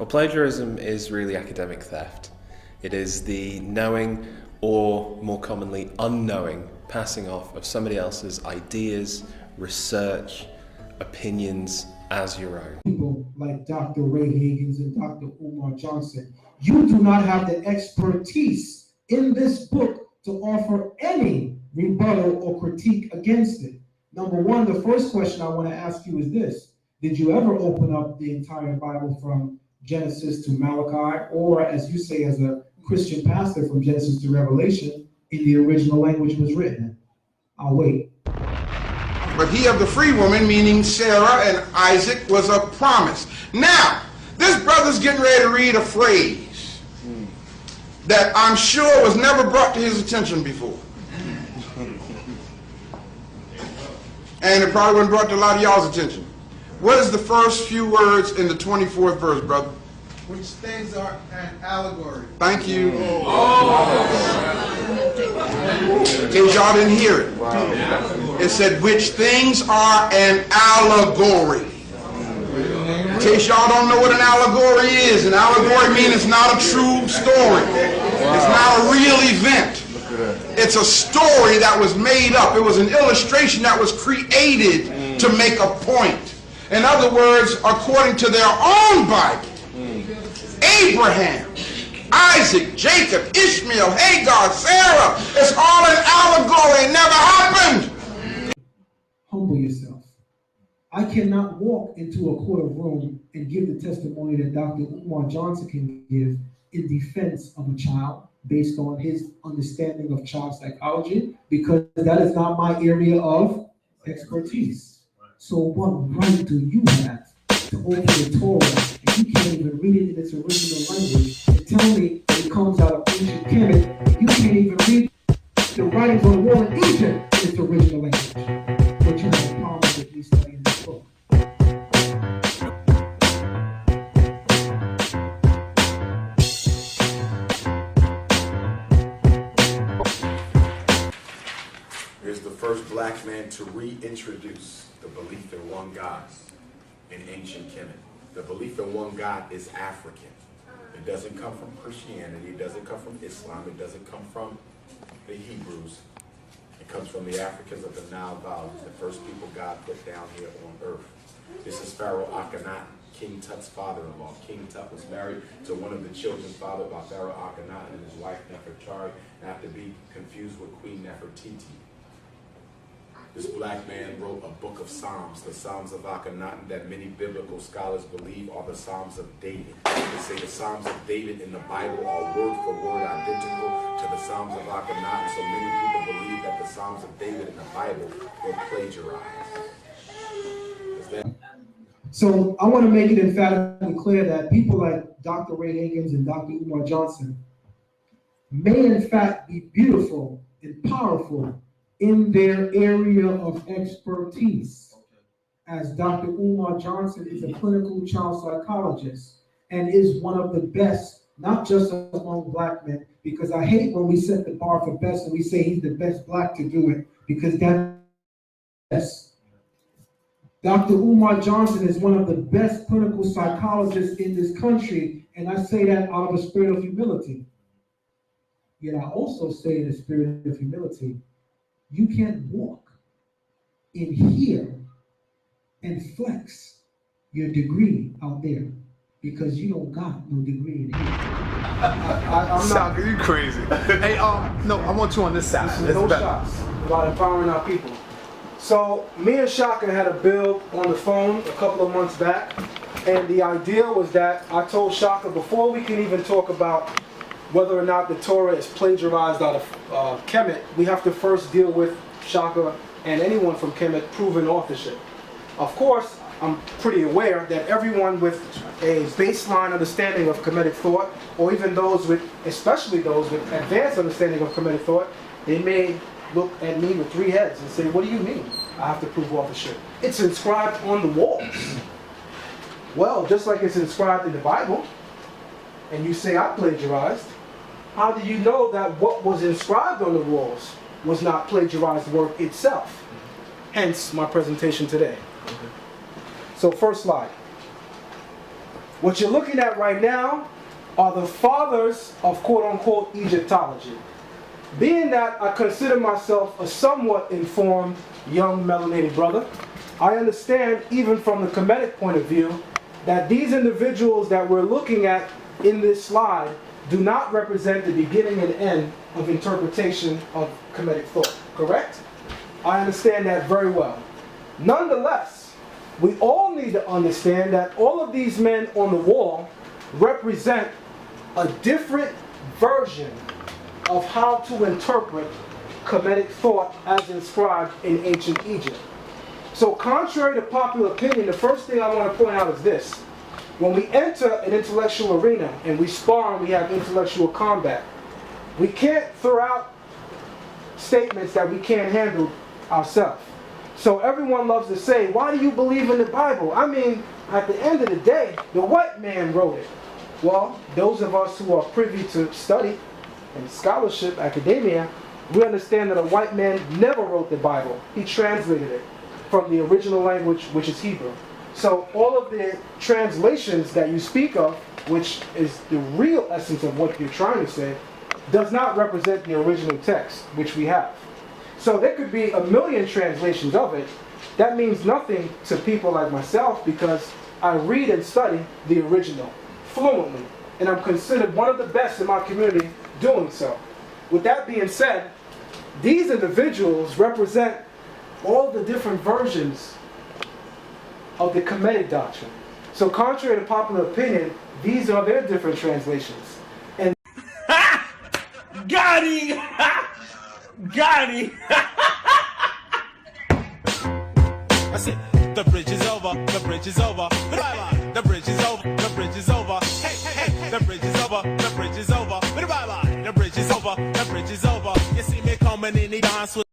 Well, plagiarism is really academic theft. It is the knowing, or more commonly unknowing, passing off of somebody else's ideas, research, opinions as your own. People like Dr. Ray Hagins and Dr. Umar Johnson, you do not have the expertise in this book to offer any rebuttal or critique against it. Number one, the first question I want to ask you is this: did you ever open up the entire Bible from Genesis to Malachi, or as you say as a Christian pastor, from Genesis to Revelation in the original language it was written? I'll wait. But he of the free woman, meaning Sarah and Isaac, was a promise. Now, this brother's getting ready to read a phrase that I'm sure was never brought to his attention before. And it probably wasn't brought to a lot of y'all's attention. What is the first few words in the 24th verse, brother? Which things are an allegory. Thank you. In case y'all didn't hear it. It said, which things are an allegory. In case y'all don't know what an allegory is, an allegory means it's not a true story. It's not a real event. It's a story that was made up. It was an illustration that was created to make a point. In other words, according to their own Bible, Abraham, Isaac, Jacob, Ishmael, Hagar, Sarah, it's all an allegory. It never happened. Humble yourself. I cannot walk into a court of room and give the testimony that Dr. Umar Johnson can give in defense of a child based on his understanding of child psychology, because that is not my area of expertise. So what right do you have to open the Torah and you can't even read it in its original language and tell me that it comes out of Ancient Kemetic and you can't even read the writings on the wall in Egypt in its original language? But you have a problem with me studying this book. Is the first black man to reintroduce the belief in one God in Ancient Kemetic. The belief in one God is African. It doesn't come from Christianity. It doesn't come from Islam. It doesn't come from the Hebrews. It comes from the Africans of the Nile Valley, the first people God put down here on earth. This is Pharaoh Akhenaten, King Tut's father-in-law. King Tut was married to one of the children fathered by Pharaoh Akhenaten and his wife Nefertari, not to be confused with Queen Nefertiti. This black man wrote a book of Psalms, the Psalms of Akhenaten, that many biblical scholars believe are the Psalms of David. They say the Psalms of David in the Bible are word for word identical to the Psalms of Akhenaten, so many people believe that the Psalms of David in the Bible were plagiarized. So I want to make it emphatically clear that people like Dr. Ray Hagins and Dr. Umar Johnson may in fact be beautiful and powerful in their area of expertise, as Dr. Umar Johnson is a clinical child psychologist and is one of the best, not just among black men, because I hate when we set the bar for best and we say he's the best black to do it, because that's Dr. Umar Johnson is one of the best clinical psychologists in this country, and I say that out of a spirit of humility. Yet I also say in a spirit of humility, you can't walk in here and flex your degree out there because you don't got no degree in here. I'm not. You crazy? Hey, no, I want you on this side. This is no shots about empowering our people. So me and Shaka had a build on the phone a couple of months back, and the idea was that I told Shaka before we can even talk about whether or not the Torah is plagiarized out of Kemet, we have to first deal with Shaka and anyone from Kemet proving authorship. Of course, I'm pretty aware that everyone with a baseline understanding of Kemetic thought, or even those with, especially those with advanced understanding of Kemetic thought, they may look at me with three heads and say, what do you mean I have to prove authorship? It's inscribed on the walls. Well, just like it's inscribed in the Bible, and you say I plagiarized, how do you know that what was inscribed on the walls was not plagiarized work itself? Hence my presentation today. So first slide. What you're looking at right now are the fathers of quote-unquote Egyptology. Being that I consider myself a somewhat informed young melanated brother, I understand, even from the Kemetic point of view, that these individuals that we're looking at in this slide do not represent the beginning and end of interpretation of Kemetic thought, correct? I understand that very well. Nonetheless, we all need to understand that all of these men on the wall represent a different version of how to interpret Kemetic thought as inscribed in ancient Egypt. So contrary to popular opinion, the first thing I want to point out is this. When we enter an intellectual arena and we spar and we have intellectual combat, we can't throw out statements that we can't handle ourselves. So everyone loves to say, why do you believe in the Bible? I mean, at the end of the day, the white man wrote it. Well, those of us who are privy to study and scholarship, academia, we understand that a white man never wrote the Bible. He translated it from the original language, which is Hebrew. So all of the translations that you speak of, which is the real essence of what you're trying to say, does not represent the original text, which we have. So there could be a million translations of it. That means nothing to people like myself because I read and study the original fluently. And I'm considered one of the best in my community doing so. With that being said, these individuals represent all the different versions of the Kemetic doctrine. So contrary to popular opinion, these are their different translations. And got him! Got him! That's it. The bridge is over. The bridge is over. Bye-bye. The bridge is over. The bridge is over. Hey, hey, hey. The bridge is over. The bridge is over. Bye-bye. The bridge is over. The bridge is over. You see me coming in the dance with